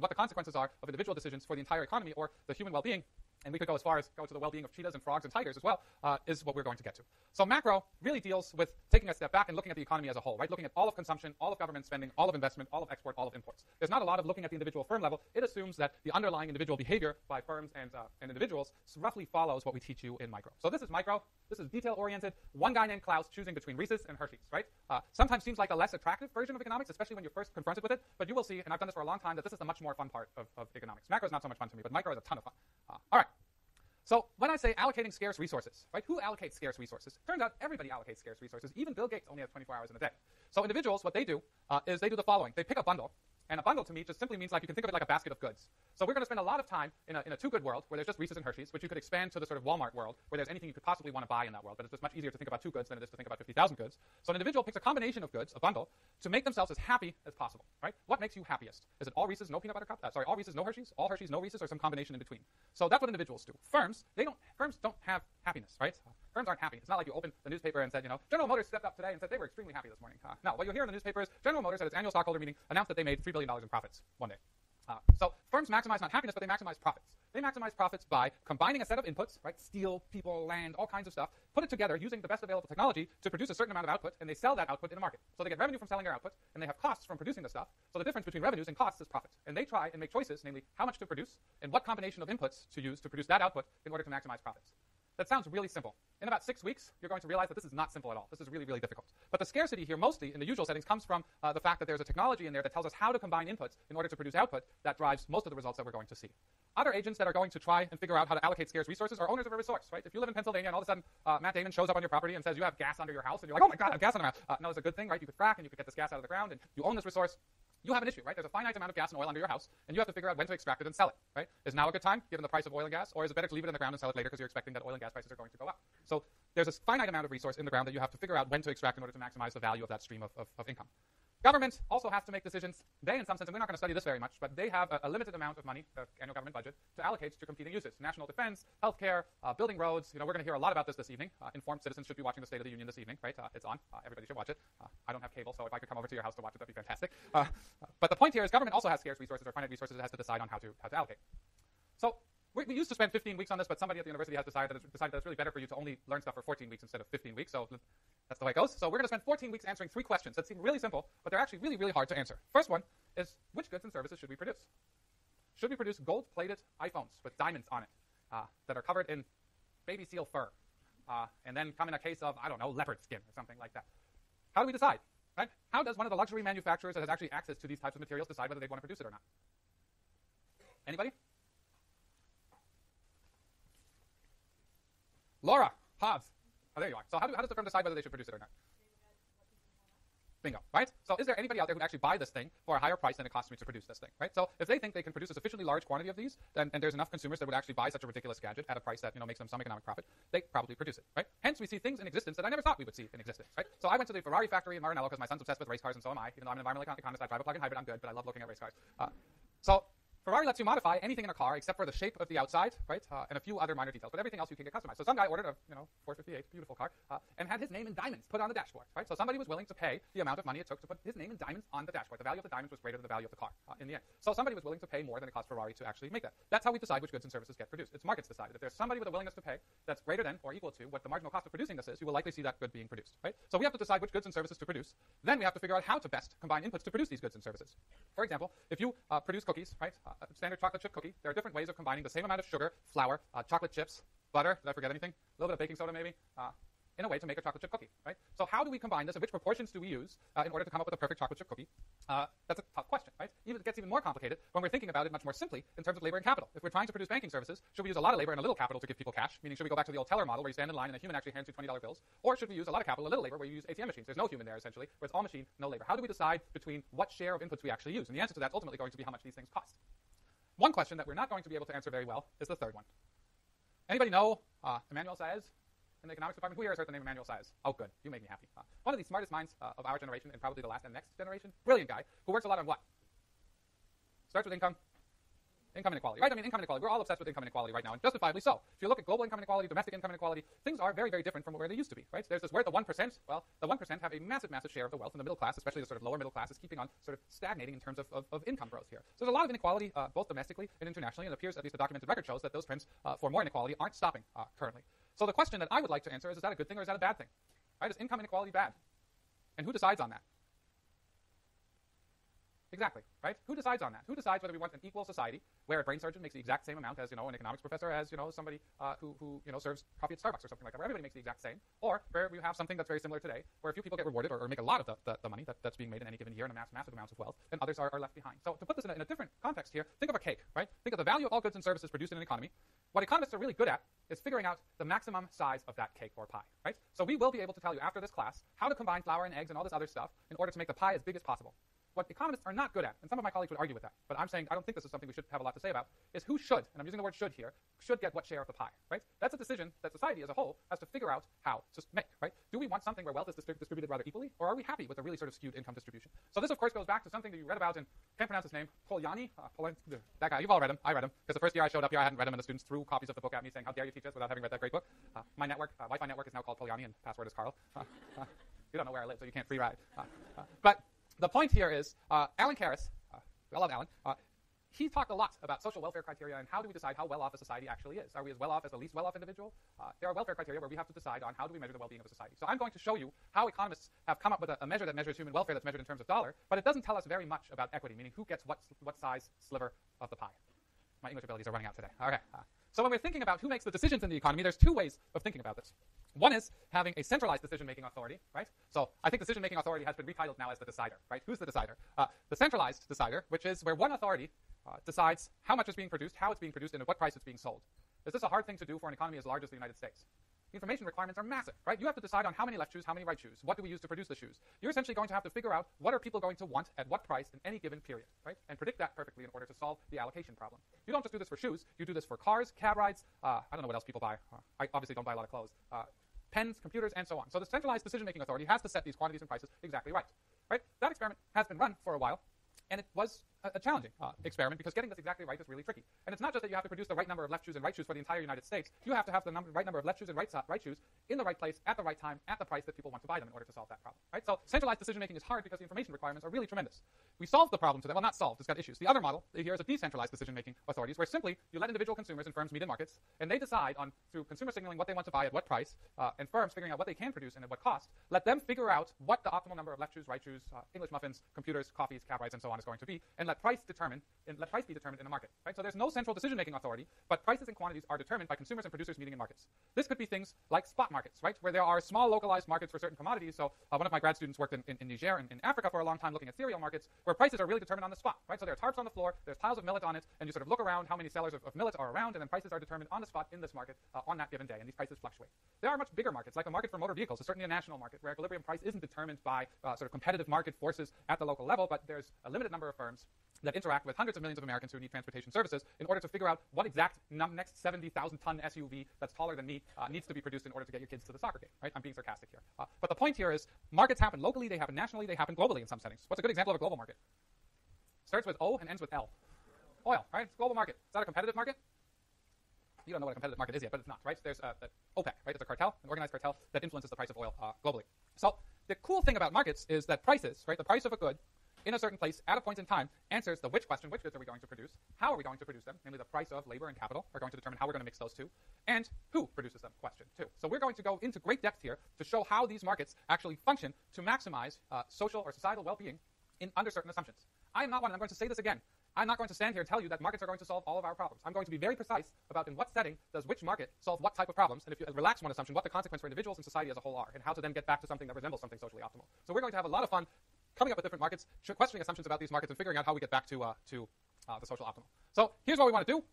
what the consequences are of individual decisions for the entire economy or the human well-being, and we could go as far as go to the well-being of cheetahs and frogs and tigers as well, is what we're going to get to. So macro really deals with taking a step back and looking at the economy as a whole, right? Looking at all of consumption, all of government spending, all of investment, all of export, all of imports. There's not a lot of looking at the individual firm level. It assumes that the underlying individual behavior by firms and individuals roughly follows what we teach you in micro. So this is micro. This is detail-oriented. One guy named Klaus choosing between Reese's and Hershey's, right? Sometimes seems like a less attractive version of economics, especially when you're first confronted with it. But you will see, and I've done this for a long time, that this is the much more fun part of economics. Macro is not so much fun to me, but micro is a ton of fun. All right. So when I say allocating scarce resources, right, who allocates scarce resources? Turns out everybody allocates scarce resources. Even Bill Gates only has 24 hours in a day. So individuals, what they do is they do the following. They pick a bundle. And a bundle to me just simply means like you can think of it like a basket of goods. So we're going to spend a lot of time in a two-good world where there's just Reese's and Hershey's, which you could expand to the sort of Walmart world where there's anything you could possibly want to buy in that world. But it's just much easier to think about two goods than it is to think about 50,000 goods. So an individual picks a combination of goods, a bundle, to make themselves as happy as possible, right? What makes you happiest? Is it all Reese's, no peanut butter cup? All Reese's, no Hershey's? All Hershey's, no Reese's, or some combination in between? So that's what individuals do. Firms don't have happiness, right? Firms aren't happy. It's not like you open the newspaper and said, General Motors stepped up today and said they were extremely happy this morning. No, what you'll hear in the newspaper is General Motors at its annual stockholder meeting announced that they made $3 billion in profits one day. So firms maximize not happiness, but they maximize profits. They maximize profits by combining a set of inputs, right? Steel, people, land, all kinds of stuff, put it together using the best available technology to produce a certain amount of output, and they sell that output in a market. So they get revenue from selling their output, and they have costs from producing the stuff. So the difference between revenues and costs is profit. And they try and make choices, namely how much to produce and what combination of inputs to use to produce that output in order to maximize profits. That sounds really simple. In about 6 weeks, you're going to realize that this is not simple at all. This is really, really difficult. But the scarcity here, mostly in the usual settings, comes from the fact that there's a technology in there that tells us how to combine inputs in order to produce output that drives most of the results that we're going to see. Other agents that are going to try and figure out how to allocate scarce resources are owners of a resource, right? If you live in Pennsylvania and all of a sudden Matt Damon shows up on your property and says you have gas under your house, and you're like, oh my God, I have gas under my house. No, it's a good thing, right? You could frack and you could get this gas out of the ground, and you own this resource. You have an issue, right? There's a finite amount of gas and oil under your house, and you have to figure out when to extract it and sell it, right? Is now a good time, given the price of oil and gas, or is it better to leave it in the ground and sell it later because you're expecting that oil and gas prices are going to go up? So there's a finite amount of resource in the ground that you have to figure out when to extract in order to maximize the value of that stream of income. Government also has to make decisions. They, in some sense, and we're not going to study this very much, but they have a limited amount of money, the annual government budget, to allocate to competing uses. National defense, healthcare, building roads. We're going to hear a lot about this evening. Informed citizens should be watching the State of the Union this evening, right? It's on. Everybody should watch it. I don't have cable, so if I could come over to your house to watch it, that'd be fantastic. But the point here is government also has scarce resources or finite resources it has to decide on how to allocate. So we used to spend 15 weeks on this, but somebody at the university has decided that it's really better for you to only learn stuff for 14 weeks instead of 15 weeks. So that's the way it goes. So we're going to spend 14 weeks answering 3 questions that seem really simple, but they're actually really, really hard to answer. First one is, which goods and services should we produce? Should we produce gold-plated iPhones with diamonds on it that are covered in baby seal fur and then come in a case of, I don't know, leopard skin or something like that? How do we decide? Right? How does one of the luxury manufacturers that has actually access to these types of materials decide whether they want to produce it or not? Anybody? Laura, Hobbs. Oh, there you are. So how does the firm decide whether they should produce it or not? Bingo, right? So is there anybody out there who would actually buy this thing for a higher price than it costs me to produce this thing, right? So if they think they can produce a sufficiently large quantity of these, and there's enough consumers that would actually buy such a ridiculous gadget at a price that makes them some economic profit, they probably produce it, right? Hence, we see things in existence that I never thought we would see in existence, right? So I went to the Ferrari factory in Maranello because my son's obsessed with race cars, and so am I. Even though I'm an environmental economist, I drive a plug-in hybrid. I'm good, but I love looking at race cars. So Ferrari lets you modify anything in a car except for the shape of the outside, right, and a few other minor details. But everything else you can get customized. So some guy ordered a 458, beautiful car, and had his name in diamonds put on the dashboard, right? So somebody was willing to pay the amount of money it took to put his name in diamonds on the dashboard. The value of the diamonds was greater than the value of the car in the end. So somebody was willing to pay more than it cost Ferrari to actually make that. That's how we decide which goods and services get produced. It's markets decided. If there's somebody with a willingness to pay that's greater than or equal to what the marginal cost of producing this is, you will likely see that good being produced, right? So we have to decide which goods and services to produce. Then we have to figure out how to best combine inputs to produce these goods and services. For example, if you produce cookies, right, standard chocolate chip cookie, there are different ways of combining the same amount of sugar, flour, chocolate chips, butter, did I forget anything? A little bit of baking soda maybe, in a way to make a chocolate chip cookie, right? So how do we combine this, and which proportions do we use in order to come up with a perfect chocolate chip cookie? That's a tough question, right? It gets even more complicated when we're thinking about it much more simply in terms of labor and capital. If we're trying to produce banking services, should we use a lot of labor and a little capital to give people cash? Meaning, should we go back to the old teller model where you stand in line and a human actually hands you $20 bills? Or should we use a lot of capital, a little labor, where you use ATM machines? There's no human there, essentially, where it's all machine, no labor. How do we decide between what share of inputs we actually use? And the answer to that's ultimately going to be how much these things cost. One question that we're not going to be able to answer very well is the third one. Anybody know Emmanuel Saez in the economics department? Who here has heard the name Emmanuel Saez? Oh, good. You made me happy. One of the smartest minds of our generation and probably the last and next generation. Brilliant guy who works a lot on what? Starts with income, income inequality, right? I mean, income inequality, we're all obsessed with income inequality right now, and justifiably so. If you look at global income inequality, domestic income inequality, things are very, very different from where they used to be, right? There's this word, the 1%. Well, the 1% have a massive, massive share of the wealth, and the middle class, especially the sort of lower middle class, is keeping on sort of stagnating in terms of income growth here. So there's a lot of inequality, both domestically and internationally, and it appears, at least the documented record shows, that those trends for more inequality aren't stopping currently. So the question that I would like to answer is that a good thing or is that a bad thing? Right? Is income inequality bad? And who decides on that? Exactly, right? Who decides on that? Who decides whether we want an equal society where a brain surgeon makes the exact same amount as, an economics professor, as, somebody who serves coffee at Starbucks or something like that, where everybody makes the exact same, or where we have something that's very similar today, where a few people get rewarded or make a lot of the money that's being made in any given year and amass massive amounts of wealth, and others are left behind. So to put this in a different context here, think of a cake, right? Think of the value of all goods and services produced in an economy. What economists are really good at is figuring out the maximum size of that cake or pie, right? So we will be able to tell you after this class how to combine flour and eggs and all this other stuff in order to make the pie as big as possible. What economists are not good at, and some of my colleagues would argue with that, but I'm saying I don't think this is something we should have a lot to say about, is who should, and I'm using the word should here, should get what share of the pie, right? That's a decision that society as a whole has to figure out how to make, right? Do we want something where wealth is distributed rather equally, or are we happy with a really sort of skewed income distribution? So this, of course, goes back to something that you read about in, can't pronounce his name, Polanyi, that guy. You've all read him. I read him, because the first year I showed up here, I hadn't read him, and the students threw copies of the book at me saying, how dare you teach us without having read that great book? My network, Wi-Fi network is now called Polanyi, and password is Carl. You don't know where I live, so you can't free ride. But the point here is, Alan Karras, I love Alan, he talked a lot about social welfare criteria and how do we decide how well off a society actually is. Are we as well off as the least well off individual? There are welfare criteria where we have to decide on how do we measure the well-being of a society. So I'm going to show you how economists have come up with a measure that measures human welfare that's measured in terms of dollar, but it doesn't tell us very much about equity, meaning who gets what size sliver of the pie. My English abilities are running out today. Okay. So when we're thinking about who makes the decisions in the economy, there's two ways of thinking about this. One is having a centralized decision-making authority, right? So I think decision-making authority has been retitled now as the decider, right? Who's the decider? The centralized decider, which is where one authority decides how much is being produced, how it's being produced, and at what price it's being sold. Is this a hard thing to do for an economy as large as the United States? Information requirements are massive, right? You have to decide on how many left shoes, how many right shoes. What do we use to produce the shoes? You're essentially going to have to figure out what are people going to want at what price in any given period, right? And predict that perfectly in order to solve the allocation problem. You don't just do this for shoes. You do this for cars, cab rides. I don't know what else people buy. I obviously don't buy a lot of clothes. Pens, computers, and so on. So the centralized decision-making authority has to set these quantities and prices exactly right, right? That experiment has been run for a while, and it was a challenging experiment because getting this exactly right is really tricky. And it's not just that you have to produce the right number of left shoes and right shoes for the entire United States. You have to have the right number of left shoes and right shoes in the right place, at the right time, at the price that people want to buy them in order to solve that problem, right? So centralized decision-making is hard because the information requirements are really tremendous. We solved the problem today. Well, not solved. It's got issues. The other model here is a decentralized decision-making authorities where simply you let individual consumers and firms meet in markets, and they decide on, through consumer signaling, what they want to buy at what price, and firms figuring out what they can produce and at what cost. Let them figure out what the optimal number of left shoes, right shoes, English muffins, computers, coffees, cab rides, and so on is going to be, and let price be determined in a market, right? So there's no central decision-making authority, but prices and quantities are determined by consumers and producers meeting in markets. This could be things like spot markets, right, where there are small localized markets for certain commodities. So one of my grad students worked in Niger in Africa for a long time looking at cereal markets where prices are really determined on the spot, right? So there are tarps on the floor, there's piles of millet on it, and you sort of look around how many sellers of millet are around, and then prices are determined on the spot in this market on that given day, and these prices fluctuate. There are much bigger markets, like a market for motor vehicles, is certainly a national market where equilibrium price isn't determined by sort of competitive market forces at the local level, but there's a limited number of firms that interact with hundreds of millions of Americans who need transportation services in order to figure out what exact next 70,000-ton SUV that's taller than me needs to be produced in order to get your kids to the soccer game, right? I'm being sarcastic here. But the point here is markets happen locally, they happen nationally, they happen globally in some settings. What's a good example of a global market? Starts with O and ends with L. Oil, right? It's a global market. Is that a competitive market? You don't know what a competitive market is yet, but it's not, right? There's OPEC, right? It's a cartel, an organized cartel that influences the price of oil globally. So the cool thing about markets is that prices, right, the price of a good in a certain place at a point in time answers the which question, which goods are we going to produce, how are we going to produce them, namely the price of labor and capital are going to determine how we're going to mix those two, and who produces them question too. So we're going to go into great depth here to show how these markets actually function to maximize social or societal well-being under certain assumptions. I am not one, and I'm going to say this again, I'm not going to stand here and tell you that markets are going to solve all of our problems. I'm going to be very precise about in what setting does which market solve what type of problems, and if you relax one assumption, what the consequence for individuals and society as a whole are, and how to then get back to something that resembles something socially optimal. So we're going to have a lot of fun coming up with different markets, questioning assumptions about these markets, and figuring out how we get back to the social optimal. So here's what we want to do.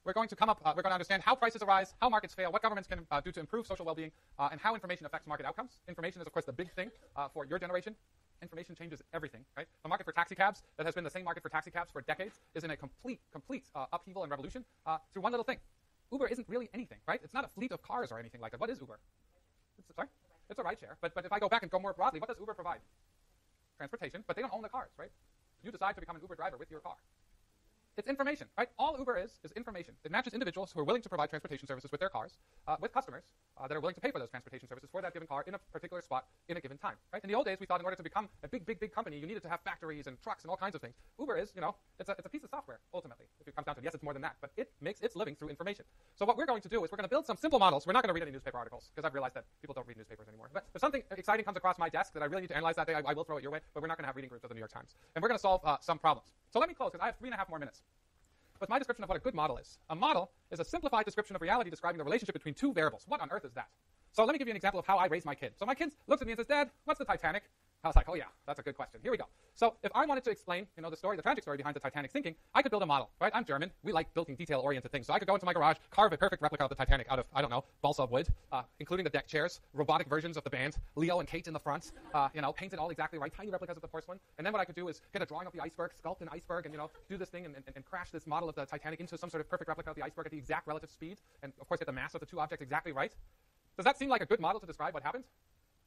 We're going to come up, we're going to understand how prices arise, how markets fail, what governments can do to improve social well-being, and how information affects market outcomes. Information is, of course, the big thing for your generation. Information changes everything, right? The market for taxi cabs that has been the same market for taxi cabs for decades is in a complete upheaval and revolution through one little thing. Uber isn't really anything, right? It's not a fleet of cars or anything like that. What is Uber? It's a rideshare. But if I go back and go more broadly, what does Uber provide? Transportation, but they don't own the cars, right? You decide to become an Uber driver with your car. It's information, right? All Uber is information. It matches individuals who are willing to provide transportation services with their cars, with customers that are willing to pay for those transportation services for that given car in a particular spot in a given time, right? In the old days, we thought in order to become a big company, you needed to have factories and trucks and all kinds of things. Uber is, it's a piece of software, ultimately, if it comes down to it. Yes, it's more than that, but it makes its living through information. So what we're going to do is we're going to build some simple models. We're not going to read any newspaper articles, because I've realized that people don't read newspapers anymore. But if something exciting comes across my desk that I really need to analyze that day, I will throw it your way, but we're not going to have reading groups of the New York Times. And we're going to solve some problems. So let me close, because I have 3.5 more minutes with my description of what a good model is. A model is a simplified description of reality describing the relationship between two variables. What on earth is that? So let me give you an example of how I raise my kid. So my kid looks at me and says, Dad, what's the Titanic? I was like, oh yeah, that's a good question. Here we go. So if I wanted to explain, the story, the tragic story behind the Titanic sinking, I could build a model, right? I'm German. We like building detail-oriented things. So I could go into my garage, carve a perfect replica of the Titanic out of, I don't know, balsa wood, including the deck chairs, robotic versions of the band, Leo and Kate in the front, painted all exactly right, tiny replicas of the porcelain. And then what I could do is get a drawing of the iceberg, sculpt an iceberg, and, do this thing and crash this model of the Titanic into some sort of perfect replica of the iceberg at the exact relative speed, and of course get the mass of the two objects exactly right. Does that seem like a good model to describe what happened?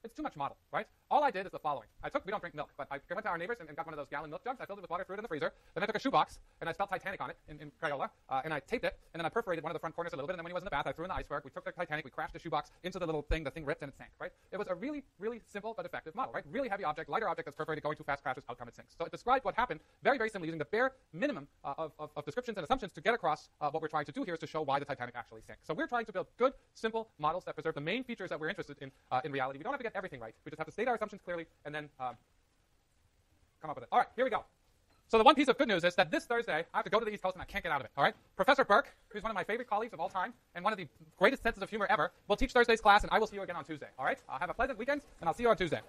It's too much model, right? All I did is the following. We don't drink milk, but I went to our neighbors and got one of those gallon milk jugs. I filled it with water, threw it in the freezer. Then I took a shoebox, and I spelled Titanic on it in Crayola, and I taped it, and then I perforated one of the front corners a little bit, and then when he was in the bath, I threw in the iceberg. We took the Titanic, we crashed the shoebox into the little thing, the thing ripped, and it sank, right? It was a really, really simple but effective model, right? Really heavy object, lighter object that's perforated, going too fast, crashes, outcome, it sinks. So it described what happened very, very simply using the bare minimum of descriptions and assumptions to get across what we're trying to do here is to show why the Titanic actually sank. So we're trying to build good, simple models that preserve the main features that we're interested in reality. We don't have to get everything right. We just have to state our assumptions clearly and then come up with it. All right, here we go. So the one piece of good news is that this Thursday, I have to go to the East Coast and I can't get out of it, all right? Professor Burke, who's one of my favorite colleagues of all time and one of the greatest senses of humor ever, will teach Thursday's class, and I will see you again on Tuesday, all right? Have a pleasant weekend, and I'll see you on Tuesday.